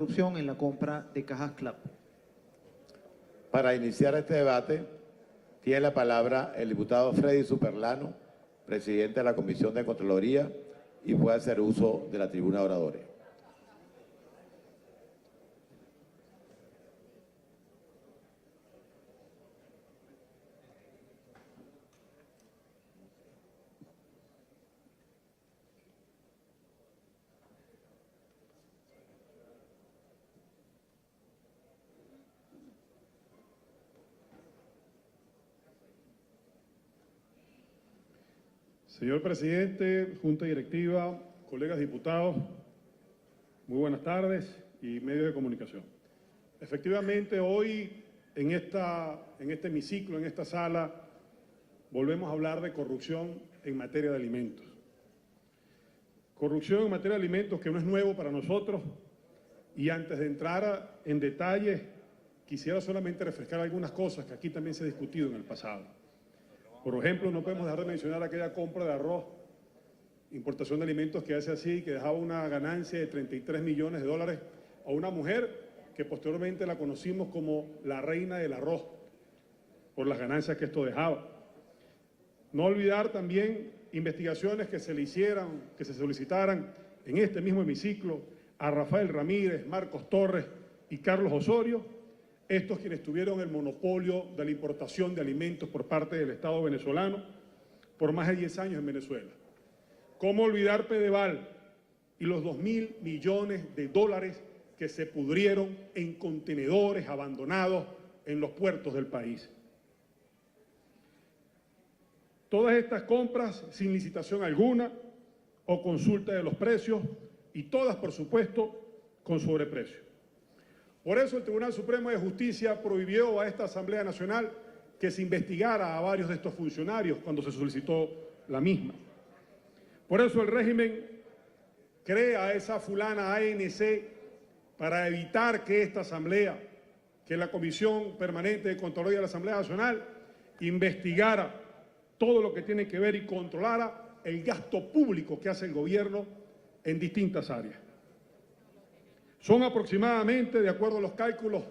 corrupción en la compra de cajas CLAP. Para iniciar este debate, tiene la palabra el diputado Freddy Superlano, presidente de la Comisión de Contraloría, y puede hacer uso de la tribuna de oradores. Señor presidente, junta directiva, colegas diputados, muy buenas tardes y medios de comunicación. Efectivamente, hoy en este hemiciclo, en esta sala, volvemos a hablar de corrupción en materia de alimentos. Corrupción en materia de alimentos que no es nuevo para nosotros, y antes de entrar en detalles, quisiera solamente refrescar algunas cosas que aquí también se ha discutido en el pasado. Por ejemplo, no podemos dejar de mencionar aquella compra de arroz, importación de alimentos que hace así, que dejaba una ganancia de 33 millones de dólares a una mujer que posteriormente la conocimos como la reina del arroz, por las ganancias que esto dejaba. No olvidar también investigaciones que se solicitaran en este mismo hemiciclo a Rafael Ramírez, Marcos Torres y Carlos Osorio, estos quienes tuvieron el monopolio de la importación de alimentos por parte del Estado venezolano por más de 10 años en Venezuela. ¿Cómo olvidar Pedeval y los 2.000 millones de dólares que se pudrieron en contenedores abandonados en los puertos del país? Todas estas compras sin licitación alguna o consulta de los precios, y todas, por supuesto, con sobreprecio. Por eso el Tribunal Supremo de Justicia prohibió a esta Asamblea Nacional que se investigara a varios de estos funcionarios cuando se solicitó la misma. Por eso el régimen crea esa fulana ANC para evitar que esta Asamblea, que la Comisión Permanente de Contraloría de la Asamblea Nacional, investigara todo lo que tiene que ver y controlara el gasto público que hace el gobierno en distintas áreas. Son aproximadamente, de acuerdo a los cálculos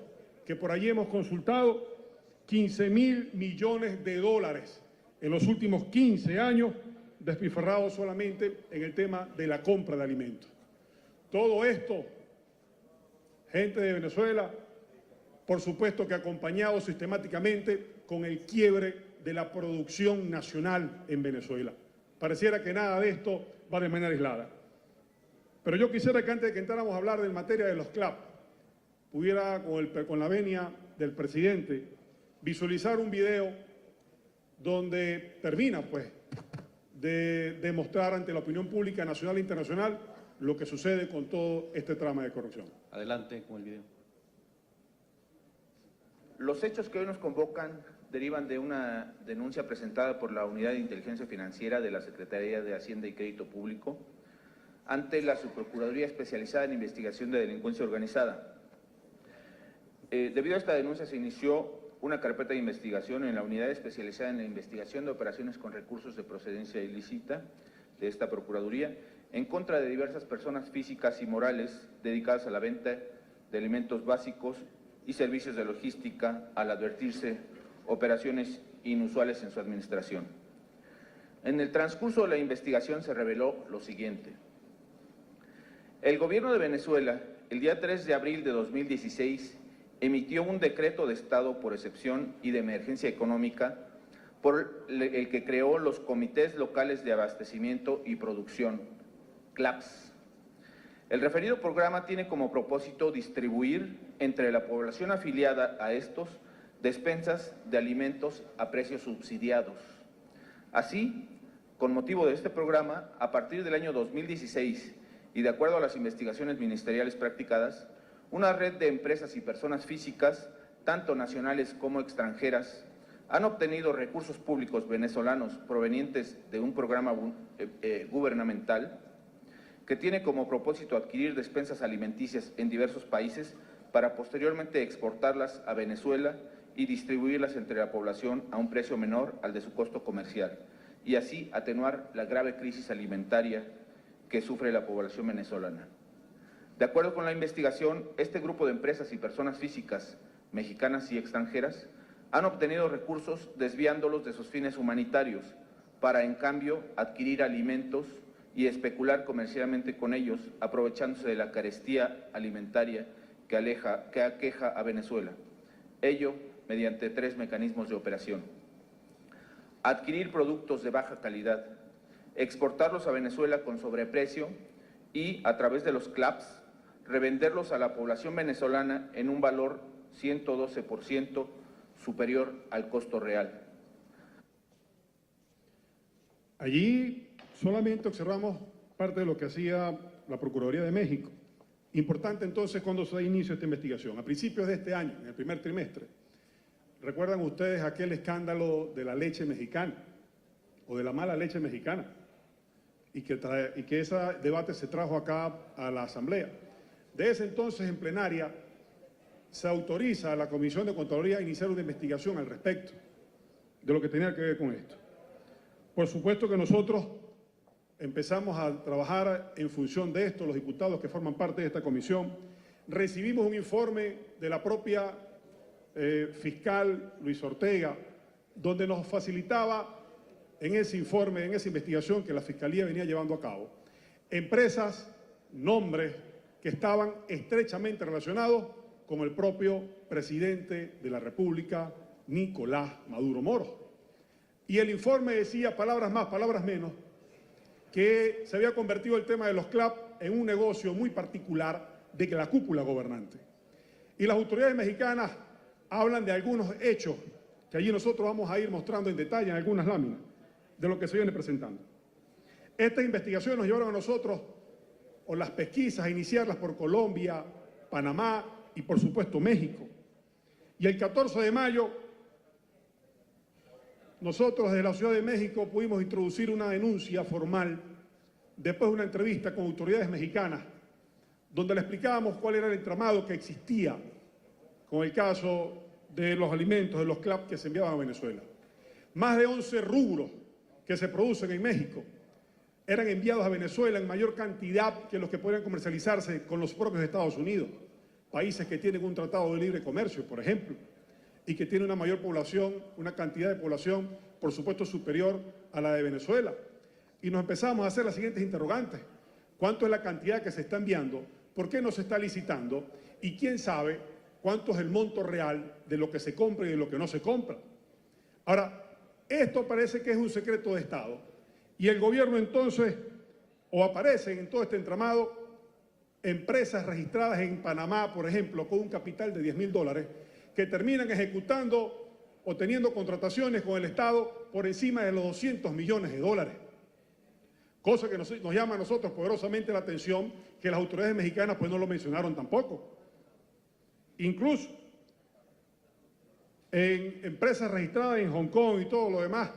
que por allí hemos consultado, 15.000 millones de dólares en los últimos 15 años despilfarrados solamente en el tema de la compra de alimentos. Todo esto, gente de Venezuela, por supuesto que acompañado sistemáticamente con el quiebre de la producción nacional en Venezuela. Pareciera que nada de esto va de manera aislada. Pero yo quisiera que antes de que entráramos a hablar de materia de los CLAP, pudiera, con la venia del presidente, visualizar un video donde termina, pues, de demostrar ante la opinión pública nacional e internacional lo que sucede con todo este trama de corrupción. Adelante con el video. Los hechos que hoy nos convocan derivan de una denuncia presentada por la Unidad de Inteligencia Financiera de la Secretaría de Hacienda y Crédito Público ante la Subprocuraduría Especializada en Investigación de Delincuencia Organizada. Debido a esta denuncia se inició una carpeta de investigación en la Unidad Especializada en la Investigación de Operaciones con Recursos de Procedencia Ilícita de esta Procuraduría en contra de diversas personas físicas y morales dedicadas a la venta de alimentos básicos y servicios de logística, al advertirse operaciones inusuales en su administración. En el transcurso de la investigación se reveló lo siguiente. El gobierno de Venezuela, el día 3 de abril de 2016, emitió un decreto de estado por excepción y de emergencia económica por el que creó los Comités Locales de Abastecimiento y Producción, CLAPS. El referido programa tiene como propósito distribuir entre la población afiliada a estos despensas de alimentos a precios subsidiados. Así, con motivo de este programa, a partir del año 2016 y de acuerdo a las investigaciones ministeriales practicadas, una red de empresas y personas físicas, tanto nacionales como extranjeras, han obtenido recursos públicos venezolanos provenientes de un programa gubernamental que tiene como propósito adquirir despensas alimenticias en diversos países para posteriormente exportarlas a Venezuela y distribuirlas entre la población a un precio menor al de su costo comercial, y así atenuar la grave crisis alimentaria que sufre la población venezolana. De acuerdo con la investigación, este grupo de empresas y personas físicas mexicanas y extranjeras han obtenido recursos desviándolos de sus fines humanitarios para, en cambio, adquirir alimentos y especular comercialmente con ellos, aprovechándose de la carestía alimentaria que aqueja a Venezuela. Ello mediante 3 mecanismos de operación: adquirir productos de baja calidad, exportarlos a Venezuela con sobreprecio y, a través de los CLAPs, revenderlos a la población venezolana en un valor 112% superior al costo real. Allí solamente observamos parte de lo que hacía la Procuraduría de México. Importante entonces cuando se da inicio a esta investigación. A principios de este año, en el primer trimestre, ¿recuerdan ustedes aquel escándalo de la leche mexicana o de la mala leche mexicana? Y que ese debate se trajo acá a la Asamblea. De ese entonces, en plenaria, se autoriza a la Comisión de Contraloría a iniciar una investigación al respecto de lo que tenía que ver con esto. Por supuesto que nosotros empezamos a trabajar en función de esto, los diputados que forman parte de esta comisión. Recibimos un informe de la propia fiscal Luis Ortega, donde nos facilitaba en ese informe, en esa investigación que la Fiscalía venía llevando a cabo, empresas, nombres que estaban estrechamente relacionados con el propio presidente de la República, Nicolás Maduro Moro. Y el informe decía, palabras más, palabras menos, que se había convertido el tema de los CLAP en un negocio muy particular de la cúpula gobernante. Y las autoridades mexicanas hablan de algunos hechos que allí nosotros vamos a ir mostrando en detalle en algunas láminas de lo que se viene presentando. Estas investigaciones nos llevaron a nosotros, o las pesquisas, a iniciarlas por Colombia, Panamá y por supuesto México. Y el 14 de mayo, nosotros desde la Ciudad de México pudimos introducir una denuncia formal después de una entrevista con autoridades mexicanas, donde le explicábamos cuál era el entramado que existía con el caso de los alimentos, de los CLAP que se enviaban a Venezuela. Más de 11 rubros que se producen en México eran enviados a Venezuela en mayor cantidad que los que podrían comercializarse con los propios Estados Unidos, países que tienen un tratado de libre comercio, por ejemplo, y que tienen una mayor población, una cantidad de población, por supuesto, superior a la de Venezuela. Y nos empezamos a hacer las siguientes interrogantes. ¿Cuánto es la cantidad que se está enviando? ¿Por qué no se está licitando? Y quién sabe cuánto es el monto real de lo que se compra y de lo que no se compra. Ahora, esto parece que es un secreto de Estado. Y el gobierno entonces, o aparecen en todo este entramado, empresas registradas en Panamá, por ejemplo, con un capital de $10.000, que terminan ejecutando o teniendo contrataciones con el Estado por encima de los $200 millones. Cosa que nos llama a nosotros poderosamente la atención, que las autoridades mexicanas pues no lo mencionaron tampoco. Incluso en empresas registradas en Hong Kong y todo lo demás,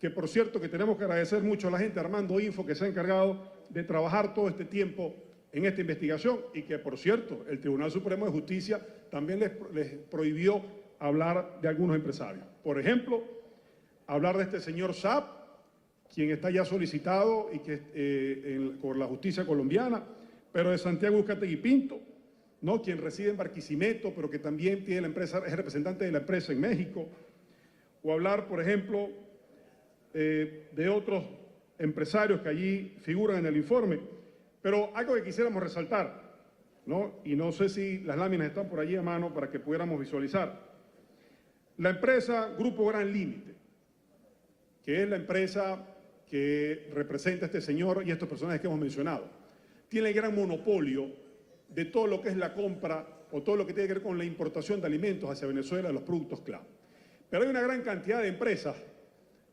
que por cierto que tenemos que agradecer mucho a la gente de Armando Info que se ha encargado de trabajar todo este tiempo en esta investigación y que por cierto el Tribunal Supremo de Justicia también les prohibió hablar de algunos empresarios. Por ejemplo, hablar de este señor Saab, quien está ya solicitado y que por la justicia colombiana, pero de Santiago Uzcategui Pinto, ¿no? Quien reside en Barquisimeto, pero que también tiene la empresa, es representante de la empresa en México. O hablar, por ejemplo, de otros empresarios que allí figuran en el informe. Pero algo que quisiéramos resaltar, ¿no? Y no sé si las láminas están por allí a mano para que pudiéramos visualizar. La empresa Grupo Gran Límite, que es la empresa que representa a este señor y a estos personajes que hemos mencionado, tiene el gran monopolio de todo lo que es la compra o todo lo que tiene que ver con la importación de alimentos hacia Venezuela de los productos clave. Pero hay una gran cantidad de empresas,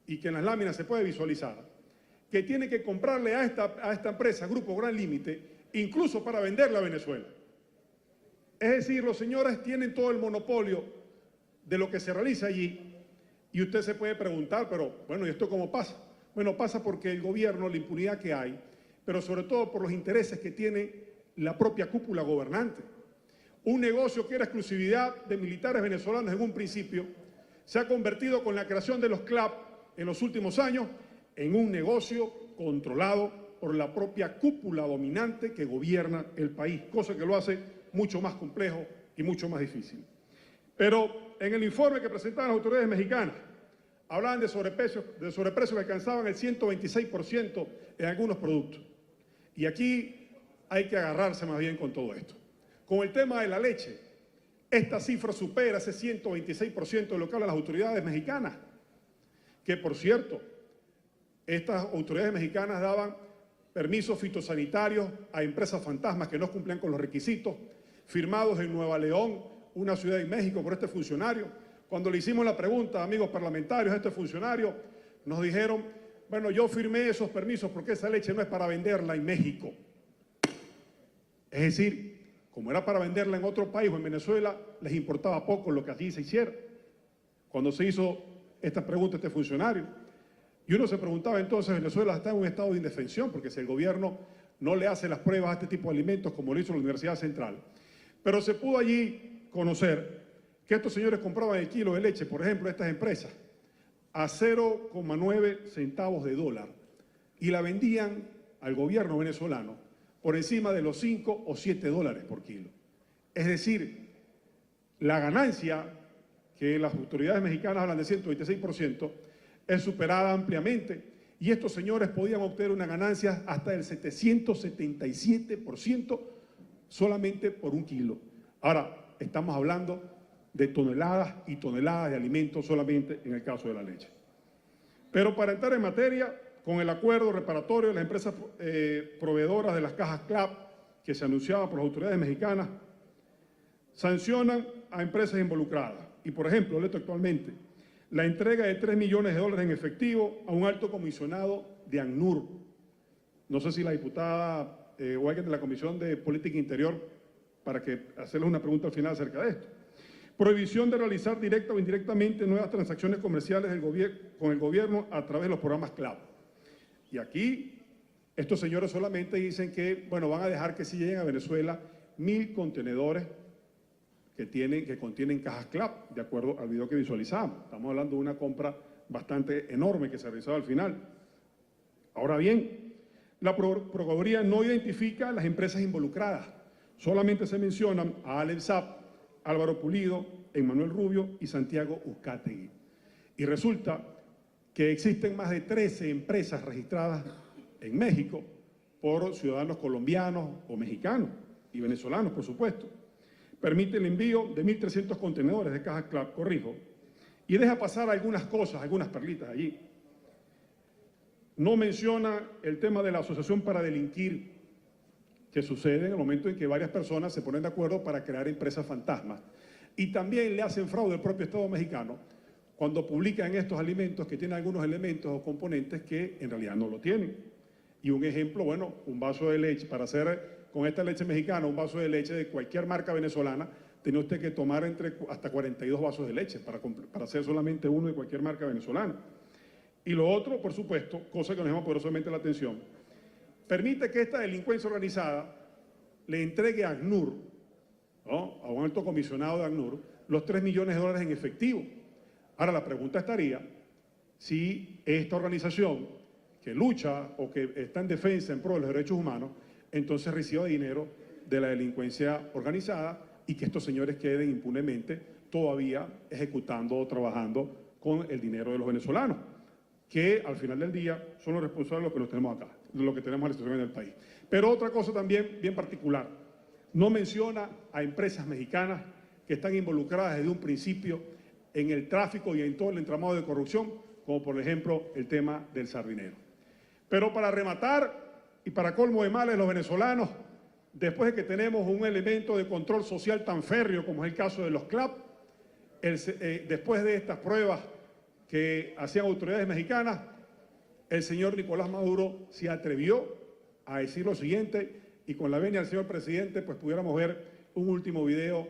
y que en las láminas se puede visualizar, que tiene que comprarle a esta empresa, Grupo Gran Límite, incluso para venderla a Venezuela. Es decir, los señores tienen todo el monopolio de lo que se realiza allí, y usted se puede preguntar, pero bueno, ¿y esto cómo pasa? Bueno, pasa porque el gobierno, la impunidad que hay, pero sobre todo por los intereses que tiene la propia cúpula gobernante. Un negocio que era exclusividad de militares venezolanos en un principio, se ha convertido con la creación de los CLAP en los últimos años en un negocio controlado por la propia cúpula dominante que gobierna el país, cosa que lo hace mucho más complejo y mucho más difícil. Pero en el informe que presentaban las autoridades mexicanas, hablaban de sobreprecios que alcanzaban el 126% en algunos productos. Y aquí hay que agarrarse más bien con todo esto. Con el tema de la leche, esta cifra supera ese 126% de lo que hablan las autoridades mexicanas, que por cierto, estas autoridades mexicanas daban permisos fitosanitarios a empresas fantasmas que no cumplían con los requisitos, firmados en Nueva León, una ciudad de México, por este funcionario. Cuando le hicimos la pregunta, amigos parlamentarios, a este funcionario, nos dijeron, bueno, yo firmé esos permisos porque esa leche no es para venderla en México. Es decir, como era para venderla en otro país o en Venezuela, les importaba poco lo que allí se hiciera. Cuando se hizo esta pregunta a este funcionario, y uno se preguntaba entonces, Venezuela está en un estado de indefensión, porque si el gobierno no le hace las pruebas a este tipo de alimentos como lo hizo la Universidad Central. Pero se pudo allí conocer que estos señores compraban el kilo de leche, por ejemplo, estas empresas, a 0,9 centavos de dólar y la vendían al gobierno venezolano por encima de los 5 o 7 dólares por kilo. Es decir, la ganancia, que las autoridades mexicanas hablan de 126%, es superada ampliamente y estos señores podían obtener una ganancia hasta del 777% solamente por un kilo. Ahora, estamos hablando de toneladas y toneladas de alimentos solamente en el caso de la leche. Pero para entrar en materia, con el acuerdo reparatorio de las empresas proveedoras de las cajas CLAP que se anunciaba por las autoridades mexicanas, sancionan a empresas involucradas. Y por ejemplo, leto actualmente, la entrega de $3 millones en efectivo a un alto comisionado de ACNUR. No sé si la diputada o alguien de la Comisión de Política Interior, para que hacerles una pregunta al final acerca de esto. Prohibición de realizar directa o indirectamente nuevas transacciones comerciales con el gobierno a través de los programas CLAP. Y aquí estos señores solamente dicen que, bueno, van a dejar que si lleguen a Venezuela 1.000 contenedores que contienen cajas CLAP, de acuerdo al video que visualizamos. Estamos hablando de una compra bastante enorme que se realizaba al final. Ahora bien, la Procuraduría no identifica a las empresas involucradas, solamente se mencionan a Allen Saab, Álvaro Pulido, Emmanuel Rubio y Santiago Uzcategui. Y resulta que existen más de 13 empresas registradas en México por ciudadanos colombianos o mexicanos y venezolanos, por supuesto. Permite el envío de 1.300 contenedores de cajas CLAP, corrijo, y deja pasar algunas cosas, algunas perlitas allí. No menciona el tema de la asociación para delinquir, que sucede en el momento en que varias personas se ponen de acuerdo para crear empresas fantasmas. Y también le hacen fraude al propio Estado mexicano cuando publican estos alimentos que tienen algunos elementos o componentes que en realidad no lo tienen. Y un ejemplo, bueno, un vaso de leche, para hacer con esta leche mexicana, un vaso de leche de cualquier marca venezolana, tiene usted que tomar hasta 42 vasos de leche para hacer solamente uno de cualquier marca venezolana. Y lo otro, por supuesto, cosa que nos llama poderosamente la atención, permite que esta delincuencia organizada le entregue a ACNUR, ¿no?, a un alto comisionado de ACNUR, los $3 millones en efectivo. Ahora la pregunta estaría si esta organización que lucha o que está en defensa en pro de los derechos humanos, entonces reciba dinero de la delincuencia organizada y que estos señores queden impunemente todavía ejecutando o trabajando con el dinero de los venezolanos, que al final del día son los responsables de lo que nos tenemos acá, de lo que tenemos en la situación en el país. Pero otra cosa también bien particular, no menciona a empresas mexicanas que están involucradas desde un principio en el tráfico y en todo el entramado de corrupción, como por ejemplo el tema del sardinero. Pero para rematar, y para colmo de males los venezolanos, después de que tenemos un elemento de control social tan férreo como es el caso de los CLAP, después de estas pruebas que hacían autoridades mexicanas, el señor Nicolás Maduro se atrevió a decir lo siguiente, y con la venia del señor presidente, pues pudiéramos ver un último video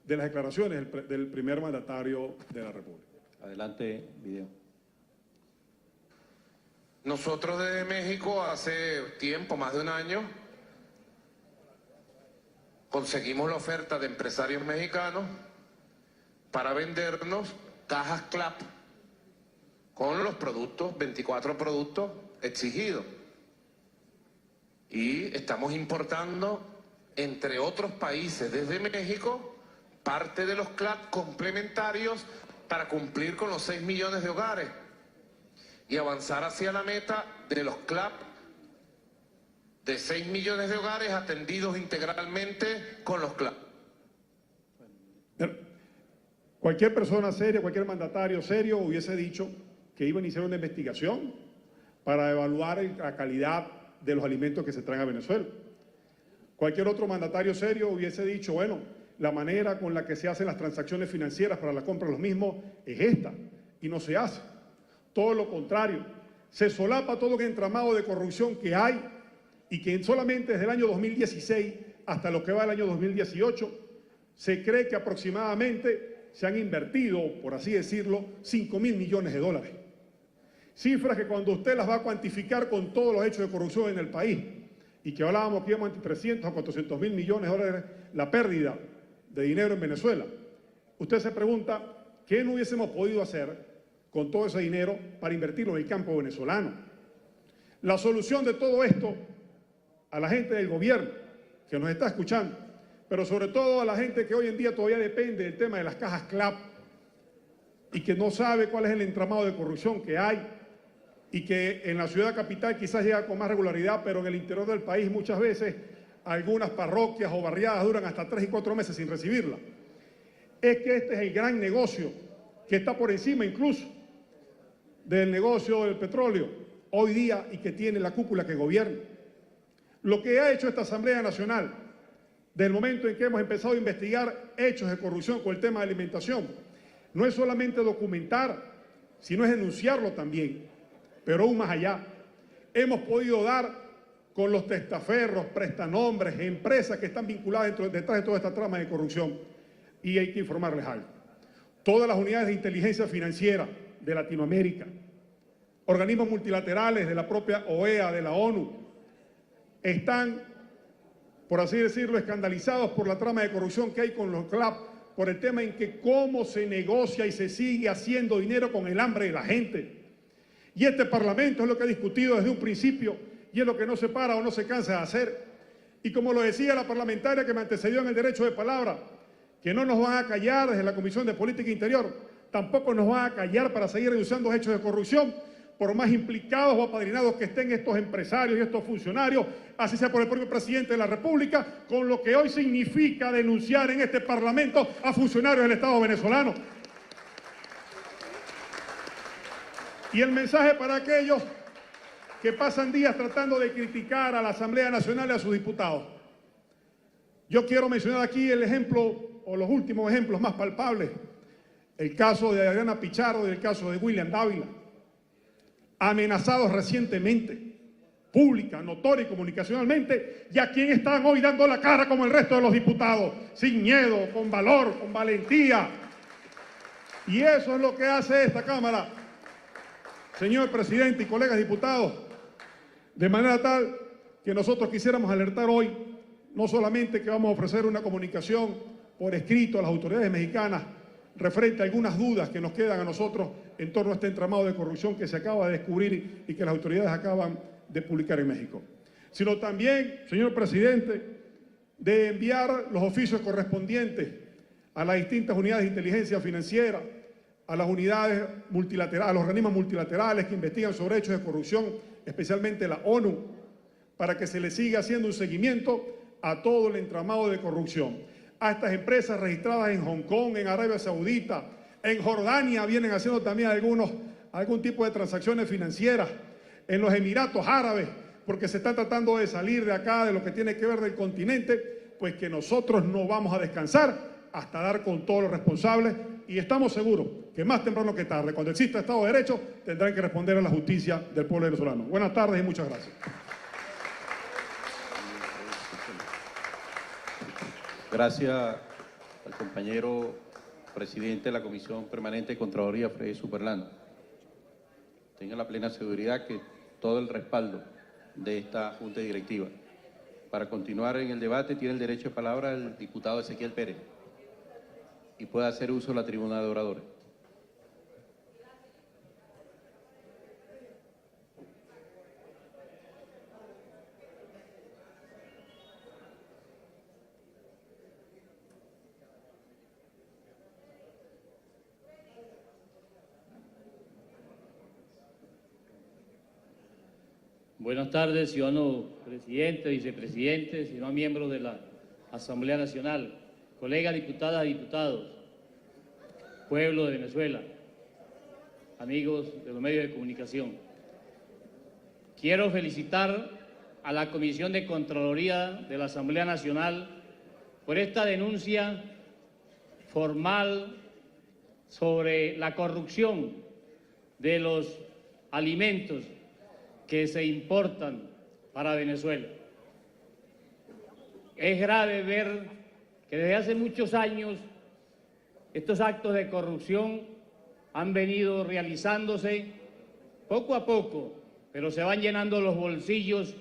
de las declaraciones del primer mandatario de la República. Adelante, video. Nosotros desde México hace tiempo, más de un año, conseguimos la oferta de empresarios mexicanos para vendernos cajas CLAP con los productos, 24 productos exigidos. y estamos importando, entre otros países, desde México, parte de los CLAP complementarios para cumplir con los 6 millones de hogares y avanzar hacia la meta de los CLAP de 6 millones de hogares atendidos integralmente con los CLAP. Cualquier persona seria, cualquier mandatario serio hubiese dicho que iba a iniciar una investigación para evaluar la calidad de los alimentos que se traen a Venezuela. Cualquier otro mandatario serio hubiese dicho, bueno, la manera con la que se hacen las transacciones financieras para la compra de los mismos es esta, y no se hace. Todo lo contrario, se solapa todo el entramado de corrupción que hay y que solamente desde el año 2016 hasta lo que va el año 2018 se cree que aproximadamente se han invertido, por así decirlo, 5.000 millones de dólares. Cifras que cuando usted las va a cuantificar con todos los hechos de corrupción en el país, y que hablábamos que íbamos entre 300 a 400.000 millones de dólares la pérdida de dinero en Venezuela, usted se pregunta, ¿qué no hubiésemos podido hacer con todo ese dinero para invertirlo en el campo venezolano? La solución de todo esto, a la gente del gobierno que nos está escuchando, pero sobre todo a la gente que hoy en día todavía depende del tema de las cajas CLAP y que no sabe cuál es el entramado de corrupción que hay y que en la ciudad capital quizás llega con más regularidad, pero en el interior del país muchas veces algunas parroquias o barriadas duran hasta 3 y 4 meses sin recibirla. Es que este es el gran negocio que está por encima incluso del negocio del petróleo hoy día y que tiene la cúpula que gobierna. Lo que ha hecho esta Asamblea Nacional desde el momento en que hemos empezado a investigar hechos de corrupción con el tema de alimentación, no es solamente documentar, sino es denunciarlo también, pero aún más allá. Hemos podido dar con los testaferros, prestanombres, empresas que están vinculadas detrás de toda esta trama de corrupción. Y hay que informarles algo. Todas las unidades de inteligencia financiera de Latinoamérica, organismos multilaterales de la propia OEA, de la ONU, están, por así decirlo, escandalizados por la trama de corrupción que hay con los CLAP, por el tema en que cómo se negocia y se sigue haciendo dinero con el hambre de la gente. Y este Parlamento es lo que ha discutido desde un principio y es lo que no se para o no se cansa de hacer. Y como lo decía la parlamentaria que me antecedió en el derecho de palabra, que no nos van a callar desde la Comisión de Política Interior, tampoco nos van a callar para seguir denunciando hechos de corrupción, por más implicados o apadrinados que estén estos empresarios y estos funcionarios, así sea por el propio presidente de la República, con lo que hoy significa denunciar en este Parlamento a funcionarios del Estado venezolano. Y el mensaje para aquellos que pasan días tratando de criticar a la Asamblea Nacional y a sus diputados. Yo quiero mencionar aquí el ejemplo, o los últimos ejemplos más palpables, el caso de Adriana Pichardo y el caso de William Dávila, amenazados recientemente, pública, notoria y comunicacionalmente, y a quien están hoy dando la cara como el resto de los diputados, sin miedo, con valor, con valentía. Y eso es lo que hace esta Cámara, señor presidente y colegas diputados, de manera tal que nosotros quisiéramos alertar hoy, no solamente que vamos a ofrecer una comunicación por escrito a las autoridades mexicanas referente a algunas dudas que nos quedan a nosotros en torno a este entramado de corrupción que se acaba de descubrir y que las autoridades acaban de publicar en México, sino también, señor presidente, de enviar los oficios correspondientes a las distintas unidades de inteligencia financiera, a las unidades multilaterales, a los organismos multilaterales que investigan sobre hechos de corrupción, especialmente la ONU, para que se le siga haciendo un seguimiento a todo el entramado de corrupción. A estas empresas registradas en Hong Kong, en Arabia Saudita, en Jordania vienen haciendo también algún tipo de transacciones financieras, en los Emiratos Árabes, porque se están tratando de salir de acá, de lo que tiene que ver del continente, pues que nosotros no vamos a descansar hasta dar con todos los responsables y estamos seguros que más temprano que tarde, cuando exista Estado de Derecho, tendrán que responder a la justicia del pueblo venezolano. Buenas tardes y muchas gracias. Gracias al compañero presidente de la Comisión Permanente de Contraloría, Freddy Superlano. Tenga la plena seguridad que todo el respaldo de esta Junta Directiva. Para continuar en el debate tiene el derecho de palabra el diputado Ezequiel Pérez y puede hacer uso de la tribuna de oradores. Buenas tardes, ciudadano presidente, vicepresidente, ciudadanos miembros de la Asamblea Nacional, colegas diputadas y diputados, pueblo de Venezuela, amigos de los medios de comunicación. Quiero felicitar a la Comisión de Contraloría de la Asamblea Nacional por esta denuncia formal sobre la corrupción de los alimentos que se importan para Venezuela. Es grave ver que desde hace muchos años estos actos de corrupción han venido realizándose poco a poco, pero se van llenando los bolsillos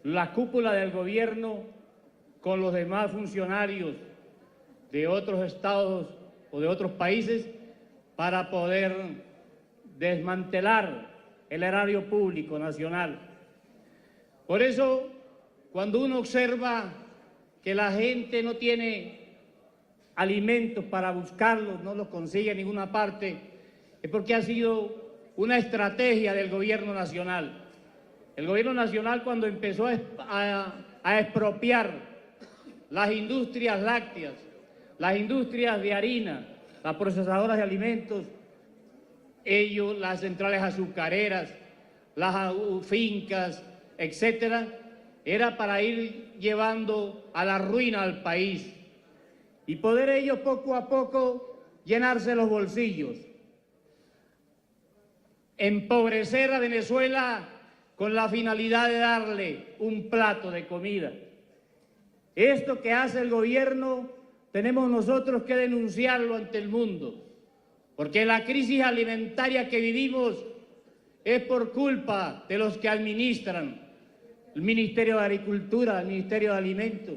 la cúpula del gobierno con los demás funcionarios de otros estados o de otros países para poder desmantelar el erario público nacional. Por eso, cuando uno observa que la gente no tiene alimentos para buscarlos, no los consigue en ninguna parte, es porque ha sido una estrategia del gobierno nacional. El gobierno nacional, cuando empezó a expropiar las industrias lácteas, las industrias de harina, las procesadoras de alimentos, las centrales azucareras, las fincas, etcétera, era para ir llevando a la ruina al país y poder ellos poco a poco llenarse los bolsillos, empobrecer a Venezuela con la finalidad de darle un plato de comida. Esto que hace el gobierno tenemos nosotros que denunciarlo ante el mundo, porque la crisis alimentaria que vivimos es por culpa de los que administran el Ministerio de Agricultura, el Ministerio de Alimentos,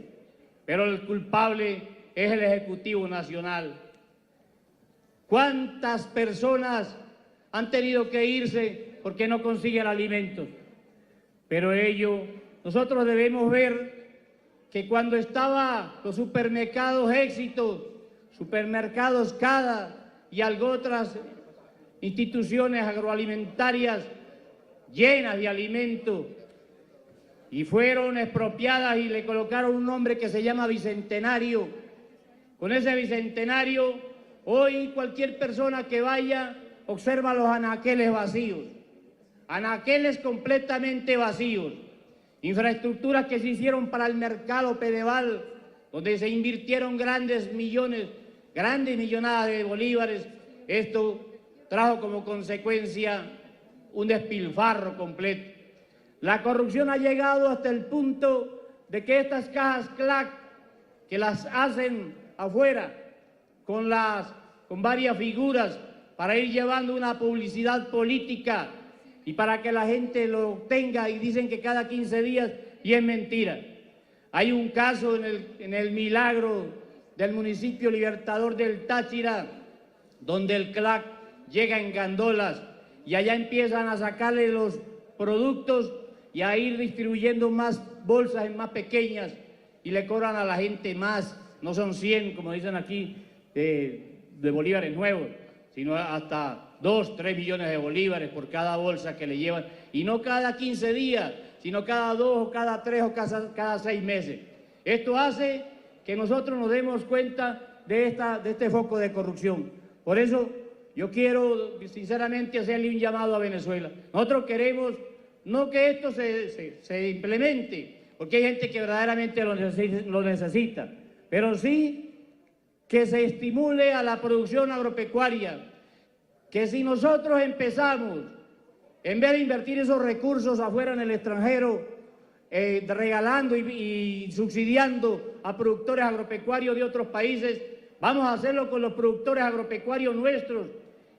pero el culpable es el Ejecutivo Nacional. ¿Cuántas personas han tenido que irse porque no consiguen alimentos? Pero nosotros debemos ver que cuando estaban los supermercados Éxito, supermercados Cada y otras instituciones agroalimentarias llenas de alimentos y fueron expropiadas y le colocaron un nombre que se llama Bicentenario. Con ese Bicentenario, hoy cualquier persona que vaya observa los anaqueles vacíos, anaqueles completamente vacíos, infraestructuras que se hicieron para el mercado Pedeval, donde se invirtieron grandes millonadas de bolívares. Esto trajo como consecuencia un despilfarro completo. La corrupción ha llegado hasta el punto de que estas cajas CLAC, que las hacen afuera con varias figuras para ir llevando una publicidad política y para que la gente lo obtenga, y dicen que cada 15 días, y es mentira. Hay un caso en el Milagro del municipio Libertador del Táchira, donde el CLAC llega en gandolas y allá empiezan a sacarle los productos y a ir distribuyendo más bolsas en más pequeñas y le cobran a la gente más, no son 100, como dicen aquí, de bolívares nuevos, sino hasta 2, 3 millones de bolívares por cada bolsa que le llevan, y no cada 15 días, sino cada 2 o cada 3 o cada 6 meses. Esto hace que nosotros nos demos cuenta de este foco de corrupción. Por eso yo quiero sinceramente hacerle un llamado a Venezuela. Nosotros queremos no que esto se implemente, porque hay gente que verdaderamente lo necesita, pero sí que se estimule a la producción agropecuaria, que si nosotros empezamos, en vez de invertir esos recursos afuera en el extranjero, regalando y subsidiando a productores agropecuarios de otros países, vamos a hacerlo con los productores agropecuarios nuestros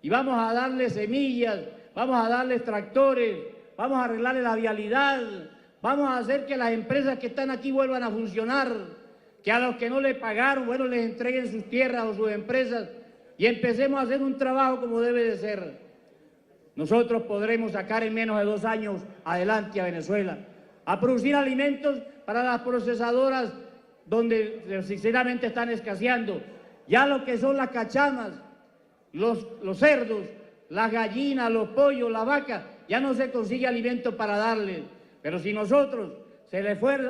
y vamos a darles semillas, vamos a darles tractores, vamos a arreglarles la vialidad, vamos a hacer que las empresas que están aquí vuelvan a funcionar, que a los que no le pagaron, bueno, les entreguen sus tierras o sus empresas y empecemos a hacer un trabajo como debe de ser. Nosotros podremos sacar en menos de 2 años adelante a Venezuela, a producir alimentos para las procesadoras donde sinceramente están escaseando. Ya lo que son las cachamas, los cerdos, las gallinas, los pollos, la vaca, ya no se consigue alimento para darles. Pero si nosotros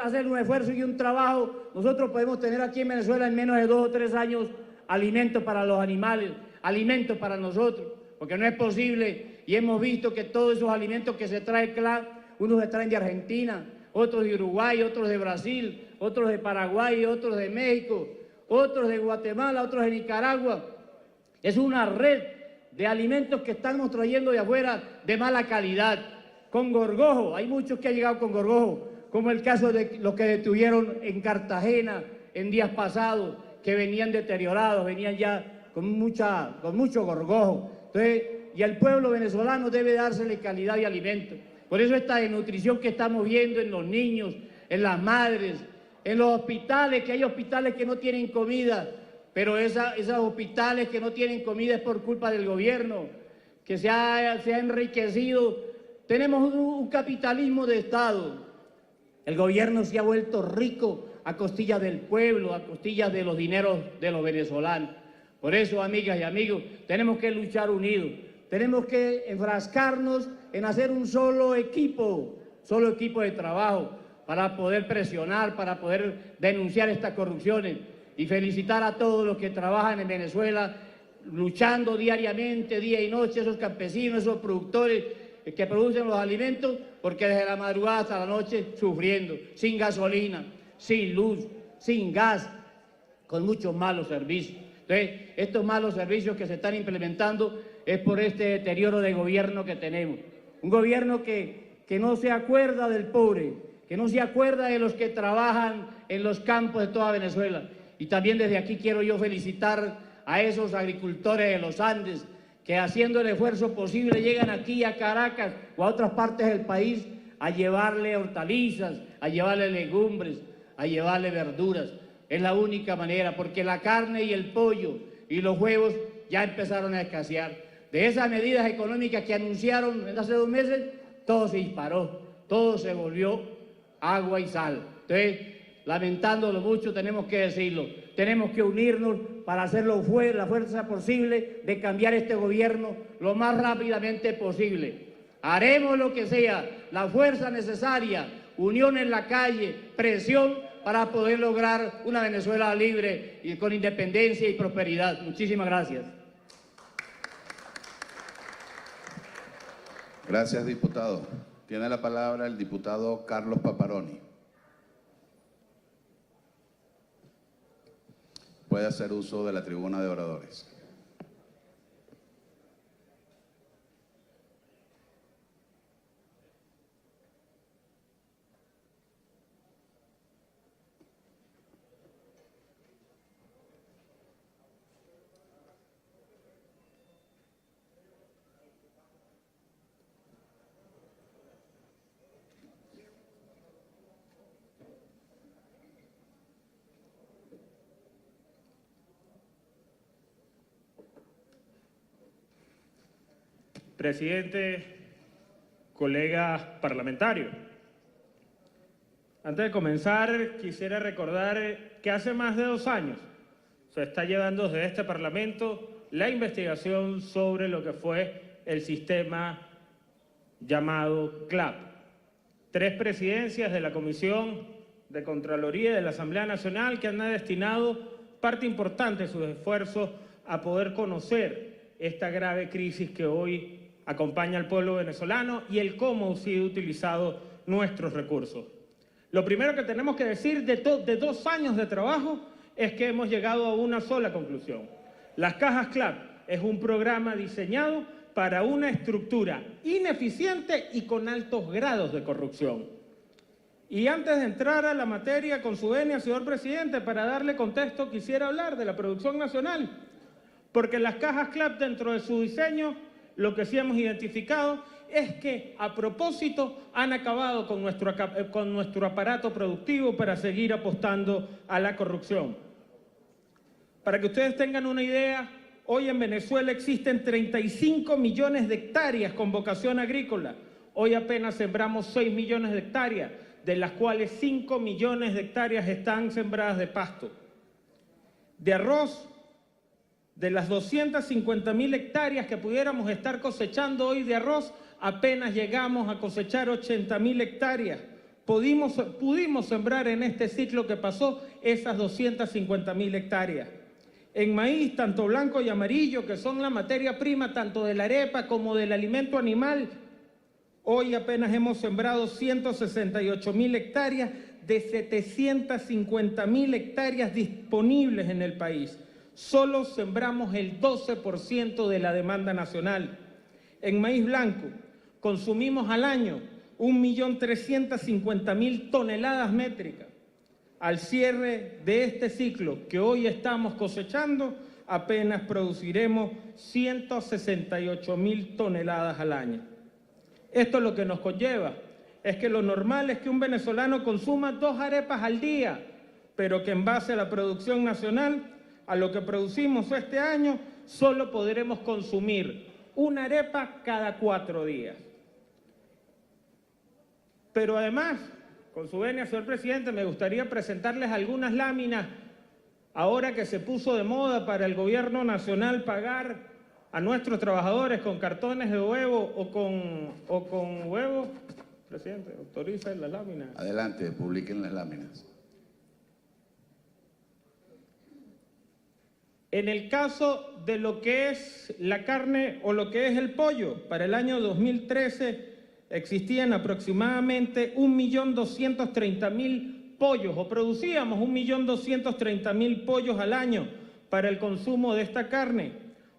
hacen un esfuerzo y un trabajo, nosotros podemos tener aquí en Venezuela en menos de 2 o 3 años alimentos para los animales, alimentos para nosotros, porque no es posible, y hemos visto que todos esos alimentos que se trae CLAC, unos se traen de Argentina, otros de Uruguay, otros de Brasil, otros de Paraguay, otros de México, otros de Guatemala, otros de Nicaragua. Es una red de alimentos que estamos trayendo de afuera de mala calidad, con gorgojo. Hay muchos que han llegado con gorgojo, como el caso de los que detuvieron en Cartagena en días pasados, que venían deteriorados, venían ya con mucho gorgojo. Entonces, y al pueblo venezolano debe dársele calidad de alimento. Por eso esta desnutrición que estamos viendo en los niños, en las madres, en los hospitales, que hay hospitales que no tienen comida, pero esos hospitales que no tienen comida es por culpa del gobierno, que se ha enriquecido. Tenemos un capitalismo de Estado. El gobierno se ha vuelto rico a costillas del pueblo, a costillas de los dineros de los venezolanos. Por eso, amigas y amigos, tenemos que luchar unidos. Tenemos que enfrascarnos en hacer un solo equipo de trabajo para poder presionar, para poder denunciar estas corrupciones y felicitar a todos los que trabajan en Venezuela, luchando diariamente, día y noche, esos campesinos, esos productores que producen los alimentos, porque desde la madrugada hasta la noche sufriendo, sin gasolina, sin luz, sin gas, con muchos malos servicios. Entonces, estos malos servicios que se están implementando es por este deterioro de gobierno que tenemos. Un gobierno que no se acuerda del pobre, que no se acuerda de los que trabajan en los campos de toda Venezuela. Y también desde aquí quiero yo felicitar a esos agricultores de los Andes que haciendo el esfuerzo posible llegan aquí a Caracas o a otras partes del país a llevarle hortalizas, a llevarle legumbres, a llevarle verduras. Es la única manera, porque la carne y el pollo y los huevos ya empezaron a escasear. De esas medidas económicas que anunciaron hace 2 meses, todo se disparó, todo se volvió agua y sal. Entonces, lamentándolo mucho, tenemos que decirlo, tenemos que unirnos para hacer la fuerza posible de cambiar este gobierno lo más rápidamente posible. Haremos lo que sea, la fuerza necesaria, unión en la calle, presión para poder lograr una Venezuela libre y con independencia y prosperidad. Muchísimas gracias. Gracias, diputado. Tiene la palabra el diputado Carlos Paparoni. Puede hacer uso de la tribuna de oradores. Presidente, colegas parlamentarios, antes de comenzar quisiera recordar que hace más de 2 años se está llevando desde este Parlamento la investigación sobre lo que fue el sistema llamado CLAP. 3 presidencias de la Comisión de Contraloría y de la Asamblea Nacional que han destinado parte importante de sus esfuerzos a poder conocer esta grave crisis que hoy acompaña al pueblo venezolano y el cómo han sido utilizados nuestros recursos. Lo primero que tenemos que decir de 2 años de trabajo es que hemos llegado a una sola conclusión. Las cajas CLAP es un programa diseñado para una estructura ineficiente y con altos grados de corrupción. Y antes de entrar a la materia, con su venia, señor presidente, para darle contexto, quisiera hablar de la producción nacional, porque las cajas CLAP dentro de su diseño, lo que sí hemos identificado es que a propósito han acabado con nuestro aparato productivo para seguir apostando a la corrupción. Para que ustedes tengan una idea, hoy en Venezuela existen 35 millones de hectáreas con vocación agrícola. Hoy apenas sembramos 6 millones de hectáreas, de las cuales 5 millones de hectáreas están sembradas de pasto. De arroz, de las 250.000 hectáreas que pudiéramos estar cosechando hoy de arroz, apenas llegamos a cosechar 80.000 hectáreas. Pudimos sembrar en este ciclo que pasó esas 250.000 hectáreas. En maíz, tanto blanco y amarillo, que son la materia prima tanto de la arepa como del alimento animal, hoy apenas hemos sembrado 168.000 hectáreas de 750.000 hectáreas disponibles en el país. Solo sembramos el 12% de la demanda nacional. En maíz blanco consumimos al año 1.350.000 toneladas métricas. Al cierre de este ciclo que hoy estamos cosechando, apenas produciremos 168.000 toneladas al año. Esto lo que nos conlleva es que lo normal es que un venezolano consuma 2 arepas al día, pero que en base a la producción nacional, a lo que producimos este año, solo podremos consumir una arepa cada 4 días. Pero además, con su venia, señor presidente, me gustaría presentarles algunas láminas, ahora que se puso de moda para el gobierno nacional pagar a nuestros trabajadores con cartones de huevo o con huevo. Presidente, autoriza la lámina. Adelante, publiquen las láminas. En el caso de lo que es la carne o lo que es el pollo, para el año 2013 existían aproximadamente 1.230.000 pollos, o producíamos 1.230.000 pollos al año para el consumo de esta carne.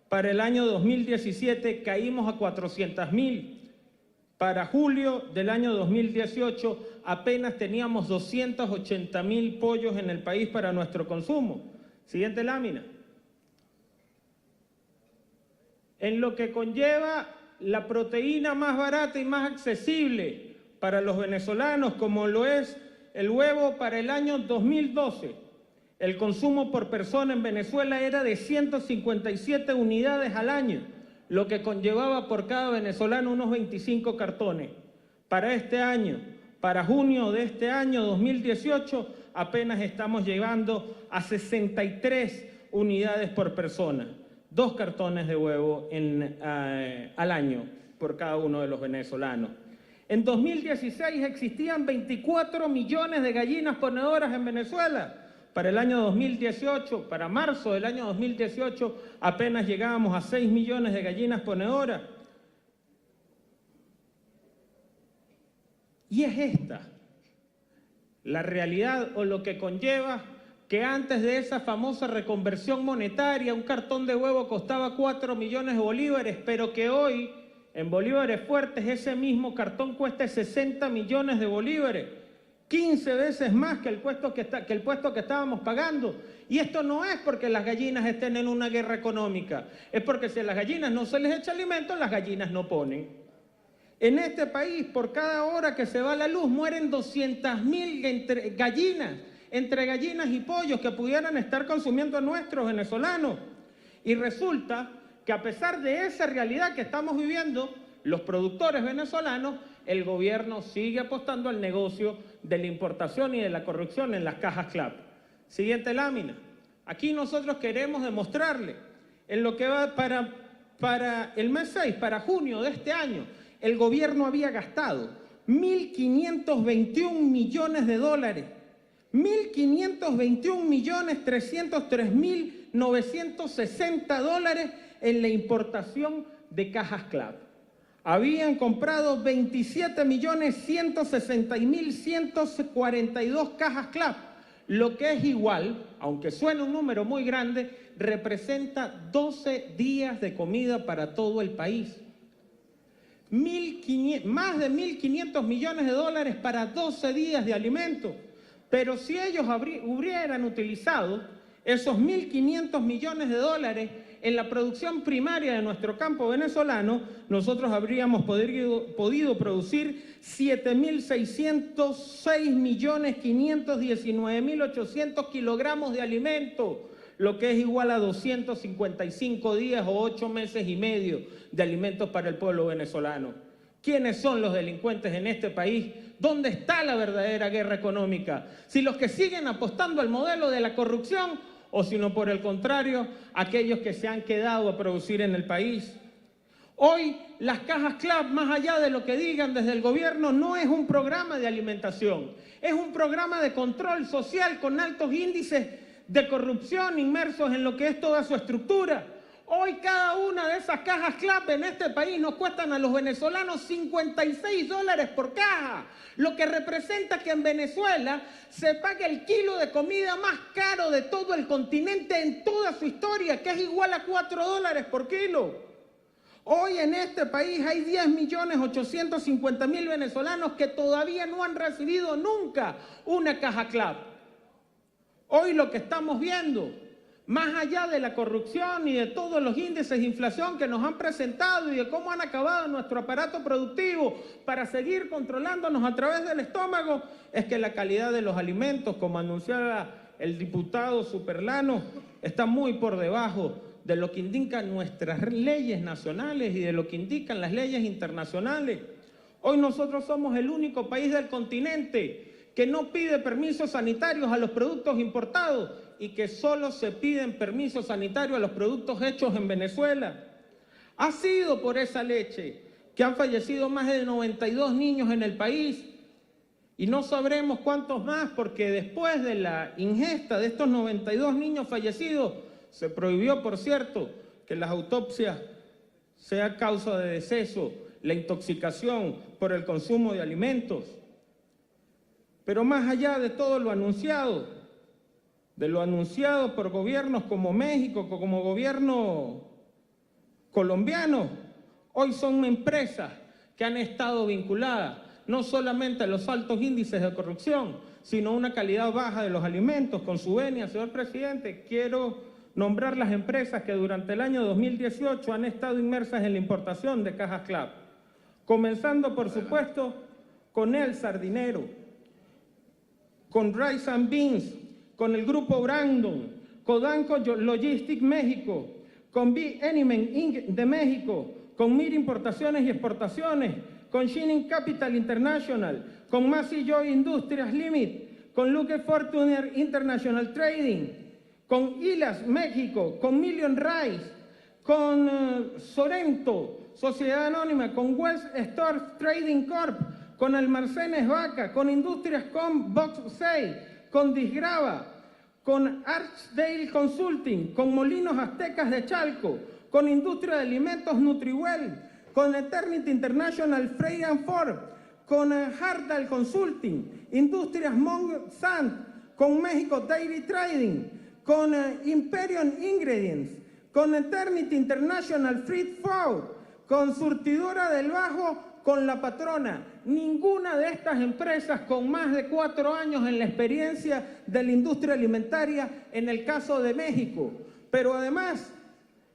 Para el año 2017 caímos a 400.000. Para julio del año 2018 apenas teníamos 280.000 pollos en el país para nuestro consumo. Siguiente lámina. En lo que conlleva la proteína más barata y más accesible para los venezolanos, como lo es el huevo, para el año 2012, el consumo por persona en Venezuela era de 157 unidades al año, lo que conllevaba por cada venezolano unos 25 cartones. Para este año, para junio de este año 2018, apenas estamos llegando a 63 unidades por persona. 2 cartones de huevo al año por cada uno de los venezolanos. En 2016 existían 24 millones de gallinas ponedoras en Venezuela. Para el año 2018, para marzo del año 2018, apenas llegábamos a 6 millones de gallinas ponedoras. Y es esta la realidad o lo que conlleva que antes de esa famosa reconversión monetaria, un cartón de huevo costaba 4 millones de bolívares, pero que hoy, en bolívares fuertes, ese mismo cartón cuesta 60 millones de bolívares, 15 veces más que el puesto que estábamos pagando. Y esto no es porque las gallinas estén en una guerra económica, es porque si a las gallinas no se les echa alimento, las gallinas no ponen. En este país, por cada hora que se va la luz, mueren 200.000 gallinas, entre gallinas y pollos que pudieran estar consumiendo nuestros venezolanos. Y resulta que a pesar de esa realidad que estamos viviendo, los productores venezolanos, el gobierno sigue apostando al negocio de la importación y de la corrupción en las cajas CLAP. Siguiente lámina. Aquí nosotros queremos demostrarle en lo que va para el mes 6, para junio de este año, el gobierno había gastado 1.521 millones de dólares. 1.521.303.960 dólares en la importación de cajas CLAP. Habían comprado 27.160.142 cajas CLAP, lo que es igual, aunque suene un número muy grande, representa 12 días de comida para todo el país. Más de 1.500 millones de dólares para 12 días de alimentos. Pero si ellos hubieran utilizado esos 1.500 millones de dólares en la producción primaria de nuestro campo venezolano, nosotros habríamos podido producir 7.606.519.800 kilogramos de alimento, lo que es igual a 255 días o 8 meses y medio de alimentos para el pueblo venezolano. ¿Quiénes son los delincuentes en este país? ¿Dónde está la verdadera guerra económica? Si los que siguen apostando al modelo de la corrupción o si no, por el contrario, aquellos que se han quedado a producir en el país. Hoy las cajas CLAP, más allá de lo que digan desde el gobierno, no es un programa de alimentación, es un programa de control social con altos índices de corrupción inmersos en lo que es toda su estructura. Hoy cada una de esas cajas CLAP en este país nos cuestan a los venezolanos $56 por caja, lo que representa que en Venezuela se paga el kilo de comida más caro de todo el continente en toda su historia, que es igual a $4 por kilo. Hoy en este país hay 10.850.000 venezolanos que todavía no han recibido nunca una caja CLAP. Hoy lo que estamos viendo, más allá de la corrupción y de todos los índices de inflación que nos han presentado y de cómo han acabado nuestro aparato productivo para seguir controlándonos a través del estómago, es que la calidad de los alimentos, como anunciaba el diputado Superlano, está muy por debajo de lo que indican nuestras leyes nacionales y de lo que indican las leyes internacionales. Hoy nosotros somos el único país del continente que no pide permisos sanitarios a los productos importados y que solo se piden permisos sanitarios a los productos hechos en Venezuela. Ha sido por esa leche que han fallecido más de 92 niños en el país y no sabremos cuántos más, porque después de la ingesta de estos 92 niños fallecidos, se prohibió, por cierto, que las autopsias sea causa de deceso, la intoxicación por el consumo de alimentos. Pero más allá de todo lo anunciado por gobiernos como México, como gobierno colombiano, hoy son empresas que han estado vinculadas no solamente a los altos índices de corrupción, sino a una calidad baja de los alimentos. Con su venia, señor presidente, quiero nombrar las empresas que durante el año 2018 han estado inmersas en la importación de cajas CLAP, comenzando por supuesto con El Sardinero, con Rice and Beans, con el Grupo Brandon, con Danco Logistics México, con B-Enimen Inc. de México, con MIR Importaciones y Exportaciones, con Shining Capital International, con Massey Joy Industries Limit, con Luke Fortuner International Trading, con ILAS México, con Million Rice, con Sorrento, Sociedad Anónima, con Wells Stores Trading Corp, con Almacenes Vaca, con Industrias Com Box 6, con Disgrava, con Archdale Consulting, con Molinos Aztecas de Chalco, con Industria de Alimentos Nutriwell, con Eternity International Freight and Ford, con Hardal Consulting, Industrias Monsanto, con México Dairy Trading, con Imperium Ingredients, con Eternity International Fruit Food, con Surtidora del Bajo, con La Patrona. Ninguna de estas empresas con más de 4 años en la experiencia de la industria alimentaria en el caso de México. Pero además,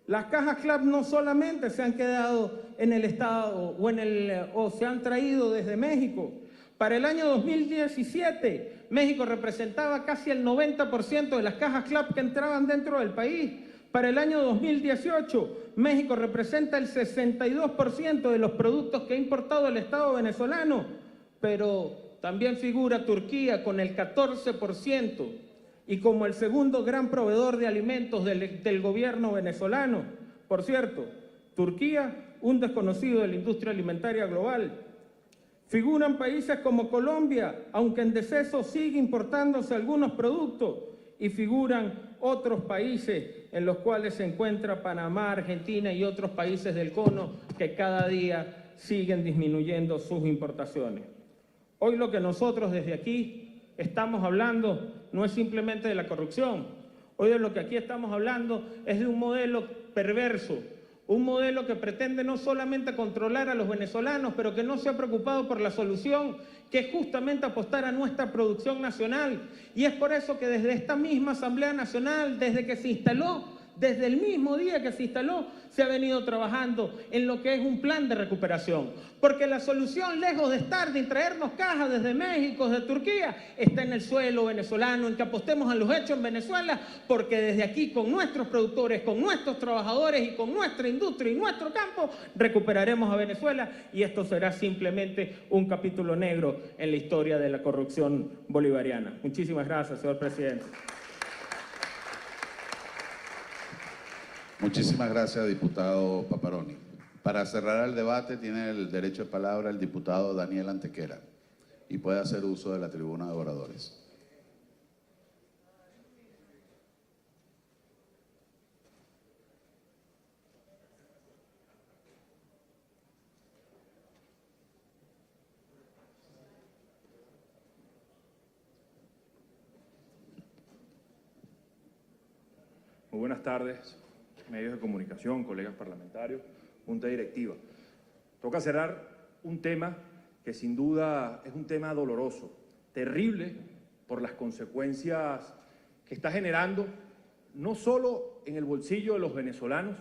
las cajas CLAP no solamente se han quedado en el Estado o se han traído desde México. Para el año 2017, México representaba casi el 90% de las cajas CLAP que entraban dentro del país. Para el año 2018, México representa el 62% de los productos que ha importado el Estado venezolano, pero también figura Turquía con el 14% y como el segundo gran proveedor de alimentos del gobierno venezolano. Por cierto, Turquía, un desconocido de la industria alimentaria global. Figuran países como Colombia, aunque en deceso sigue importándose algunos productos, y figuran otros países en los cuales se encuentra Panamá, Argentina y otros países del cono que cada día siguen disminuyendo sus importaciones. Hoy lo que nosotros desde aquí estamos hablando no es simplemente de la corrupción. Hoy de lo que aquí estamos hablando es de un modelo perverso, un modelo que pretende no solamente controlar a los venezolanos, pero que no se ha preocupado por la solución, que es justamente apostar a nuestra producción nacional. Y es por eso que desde esta misma Asamblea Nacional, desde que se instaló, desde el mismo día que se instaló, se ha venido trabajando en lo que es un plan de recuperación. Porque la solución, lejos de estar, de traernos cajas desde México, desde Turquía, está en el suelo venezolano, en que apostemos a los hechos en Venezuela, porque desde aquí, con nuestros productores, con nuestros trabajadores y con nuestra industria y nuestro campo, recuperaremos a Venezuela y esto será simplemente un capítulo negro en la historia de la corrupción bolivariana. Muchísimas gracias, señor presidente. Muchísimas gracias, diputado Paparoni. Para cerrar el debate tiene el derecho de palabra el diputado Daniel Antequera y puede hacer uso de la tribuna de oradores. Muy buenas tardes, medios de comunicación, colegas parlamentarios, junta directiva. Toca cerrar un tema que sin duda es un tema doloroso, terrible por las consecuencias que está generando, no solo en el bolsillo de los venezolanos,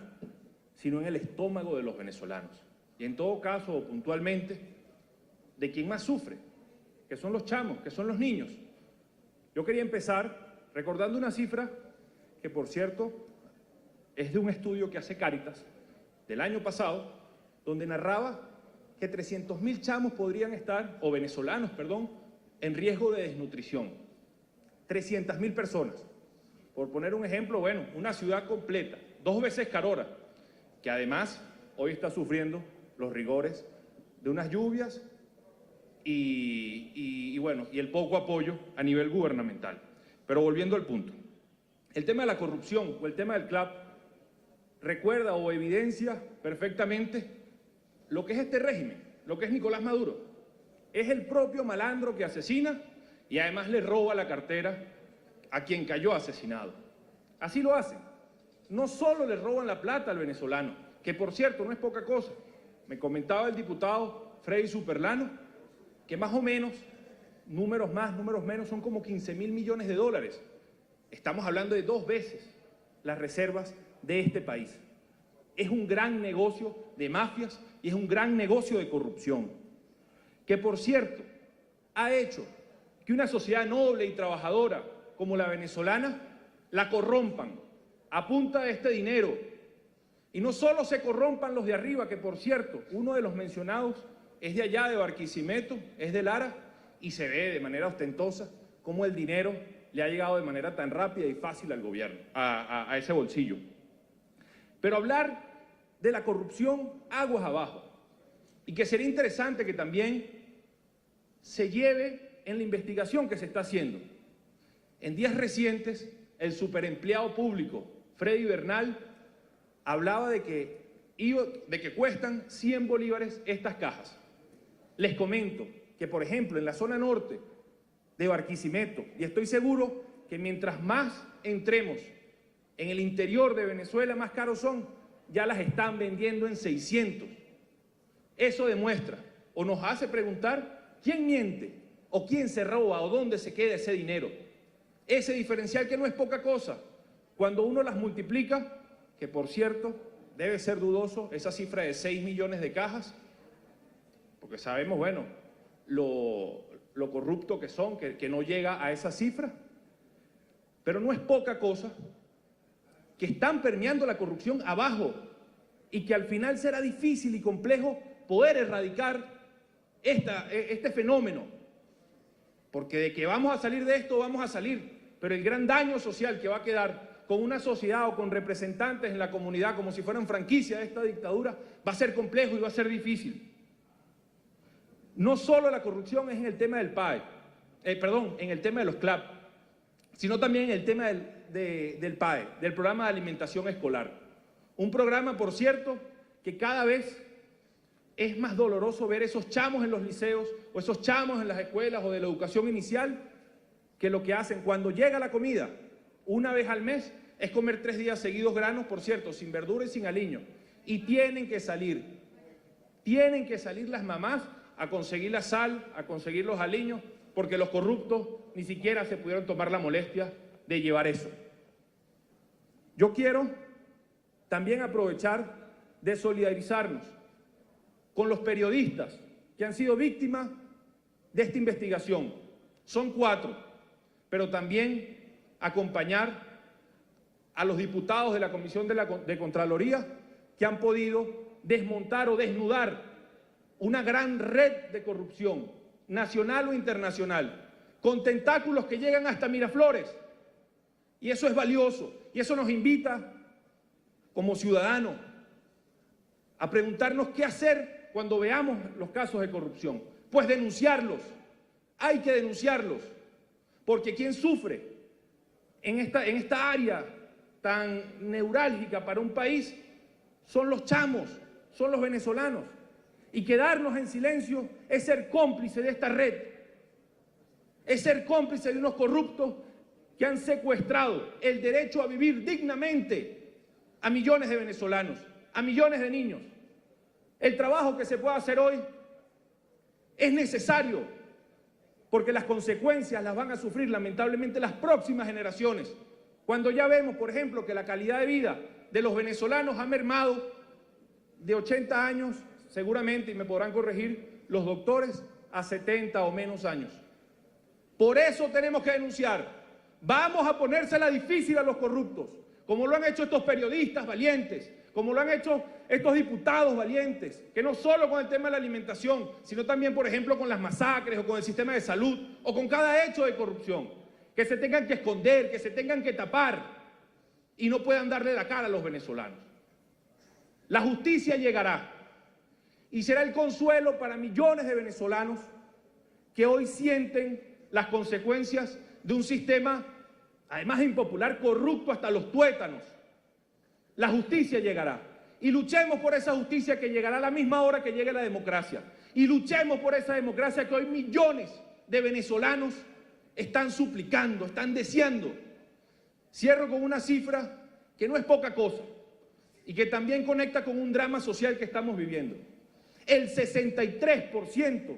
sino en el estómago de los venezolanos. Y en todo caso, puntualmente, de quien más sufre, que son los chamos, que son los niños. Yo quería empezar recordando una cifra que, por cierto, es de un estudio que hace Cáritas del año pasado, donde narraba que 300.000 chamos podrían estar, o venezolanos, perdón, en riesgo de desnutrición. 300.000 personas. Por poner un ejemplo, bueno, una ciudad completa, 2 veces Carora, que además hoy está sufriendo los rigores de unas lluvias y el poco apoyo a nivel gubernamental. Pero volviendo al punto. El tema de la corrupción o el tema del CLAP recuerda o evidencia perfectamente lo que es este régimen, lo que es Nicolás Maduro. Es el propio malandro que asesina y además le roba la cartera a quien cayó asesinado. Así lo hacen. No solo le roban la plata al venezolano, que por cierto no es poca cosa. Me comentaba el diputado Freddy Superlano que más o menos, números más, números menos, son como 15.000 millones de dólares. Estamos hablando de 2 veces las reservas de este país. Es un gran negocio de mafias y es un gran negocio de corrupción, que por cierto ha hecho que una sociedad noble y trabajadora como la venezolana la corrompan a punta de este dinero. Y no solo se corrompan los de arriba, que por cierto, uno de los mencionados es de allá de Barquisimeto, es de Lara, y se ve de manera ostentosa cómo el dinero le ha llegado de manera tan rápida y fácil al gobierno, a ese bolsillo. Pero hablar de la corrupción aguas abajo, y que sería interesante que también se lleve en la investigación que se está haciendo. En días recientes, el superempleado público, Freddy Bernal, hablaba de que cuestan 100 bolívares estas cajas. Les comento que, por ejemplo, en la zona norte de Barquisimeto, y estoy seguro que mientras más entremos en el interior de Venezuela, más caros son, ya las están vendiendo en 600. Eso demuestra o nos hace preguntar quién miente o quién se roba o dónde se queda ese dinero. Ese diferencial que no es poca cosa, cuando uno las multiplica, que por cierto debe ser dudoso esa cifra de 6 millones de cajas, porque sabemos, bueno, lo corrupto que son, que no llega a esa cifra, pero no es poca cosa que están permeando la corrupción abajo y que al final será difícil y complejo poder erradicar este fenómeno, porque de que vamos a salir de esto, vamos a salir, pero el gran daño social que va a quedar con una sociedad o con representantes en la comunidad como si fueran franquicia de esta dictadura va a ser complejo y va a ser difícil. No solo la corrupción es en el tema del PAE, en el tema de los CLAP, sino también en el tema del PAE, del Programa de Alimentación Escolar. Un programa, por cierto, que cada vez es más doloroso ver esos chamos en los liceos o esos chamos en las escuelas o de la educación inicial, que lo que hacen cuando llega la comida, una vez al mes, es comer 3 días seguidos granos, por cierto, sin verdura y sin aliño. Y tienen que salir las mamás a conseguir la sal, a conseguir los aliños, porque los corruptos ni siquiera se pudieron tomar la molestia de llevar eso. Yo quiero también aprovechar de solidarizarnos con los periodistas que han sido víctimas de esta investigación. Son 4, pero también acompañar a los diputados de la Comisión de Contraloría que han podido desmontar o desnudar una gran red de corrupción, nacional o internacional, con tentáculos que llegan hasta Miraflores. Y eso es valioso, y eso nos invita, como ciudadanos, a preguntarnos qué hacer cuando veamos los casos de corrupción. Pues denunciarlos, hay que denunciarlos, porque quien sufre en esta área tan neurálgica para un país son los chamos, son los venezolanos. Y quedarnos en silencio es ser cómplice de esta red, es ser cómplice de unos corruptos que han secuestrado el derecho a vivir dignamente a millones de venezolanos, a millones de niños. El trabajo que se puede hacer hoy es necesario, porque las consecuencias las van a sufrir lamentablemente las próximas generaciones. Cuando ya vemos, por ejemplo, que la calidad de vida de los venezolanos ha mermado de 80 años, seguramente, y me podrán corregir los doctores, a 70 o menos años. Por eso tenemos que denunciar. Vamos a ponérsela difícil a los corruptos, como lo han hecho estos periodistas valientes, como lo han hecho estos diputados valientes, que no solo con el tema de la alimentación, sino también, por ejemplo, con las masacres o con el sistema de salud o con cada hecho de corrupción, que se tengan que esconder, que se tengan que tapar y no puedan darle la cara a los venezolanos. La justicia llegará y será el consuelo para millones de venezolanos que hoy sienten las consecuencias de un sistema, además de impopular, corrupto hasta los tuétanos. La justicia llegará. Y luchemos por esa justicia que llegará a la misma hora que llegue la democracia. Y luchemos por esa democracia que hoy millones de venezolanos están suplicando, están deseando. Cierro con una cifra que no es poca cosa y que también conecta con un drama social que estamos viviendo. El 63%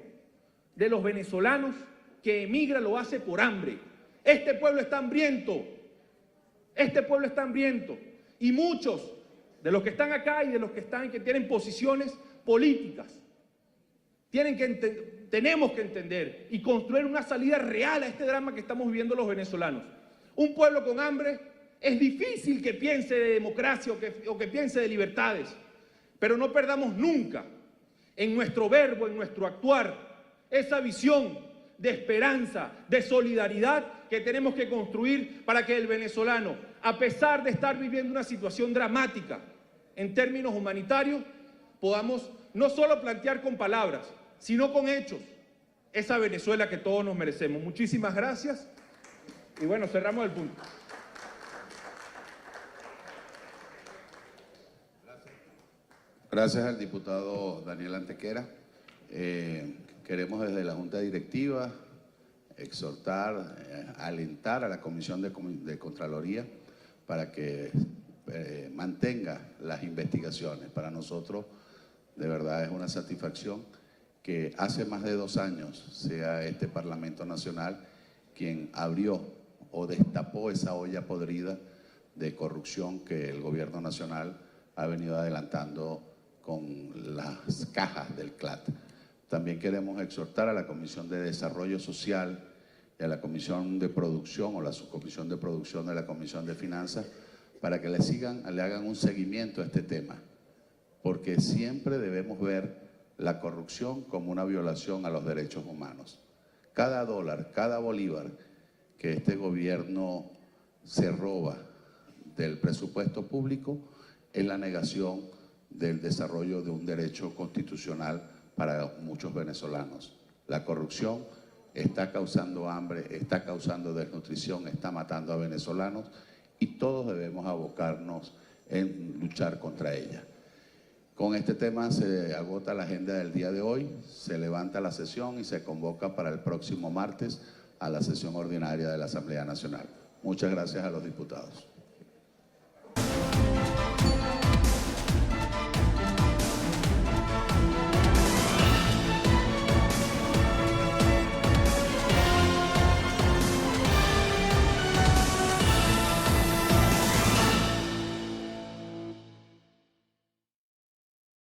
de los venezolanos que emigra lo hace por hambre. Este pueblo está hambriento. Este pueblo está hambriento. Y muchos de los que están acá y de los que tienen posiciones políticas, tenemos que entender y construir una salida real a este drama que estamos viviendo los venezolanos. Un pueblo con hambre es difícil que piense de democracia o que piense de libertades, pero no perdamos nunca en nuestro verbo, en nuestro actuar, esa visión de esperanza, de solidaridad que tenemos que construir para que el venezolano, a pesar de estar viviendo una situación dramática en términos humanitarios, podamos no solo plantear con palabras, sino con hechos, esa Venezuela que todos nos merecemos. Muchísimas gracias y bueno, cerramos el punto. Gracias al diputado Daniel Antequera. Queremos desde la Junta Directiva exhortar, alentar a la Comisión de Contraloría para que mantenga las investigaciones. Para nosotros, de verdad, es una satisfacción que hace más de 2 años sea este Parlamento Nacional quien abrió o destapó esa olla podrida de corrupción que el Gobierno Nacional ha venido adelantando con las cajas del CLAT. También queremos exhortar a la Comisión de Desarrollo Social y a la Comisión de Producción o la Subcomisión de Producción de la Comisión de Finanzas para que le hagan un seguimiento a este tema, porque siempre debemos ver la corrupción como una violación a los derechos humanos. Cada dólar, cada bolívar que este gobierno se roba del presupuesto público es la negación del desarrollo de un derecho constitucional para muchos venezolanos. La corrupción está causando hambre, está causando desnutrición, está matando a venezolanos y todos debemos abocarnos en luchar contra ella. Con este tema se agota la agenda del día de hoy, se levanta la sesión y se convoca para el próximo martes a la sesión ordinaria de la Asamblea Nacional. Muchas gracias a los diputados.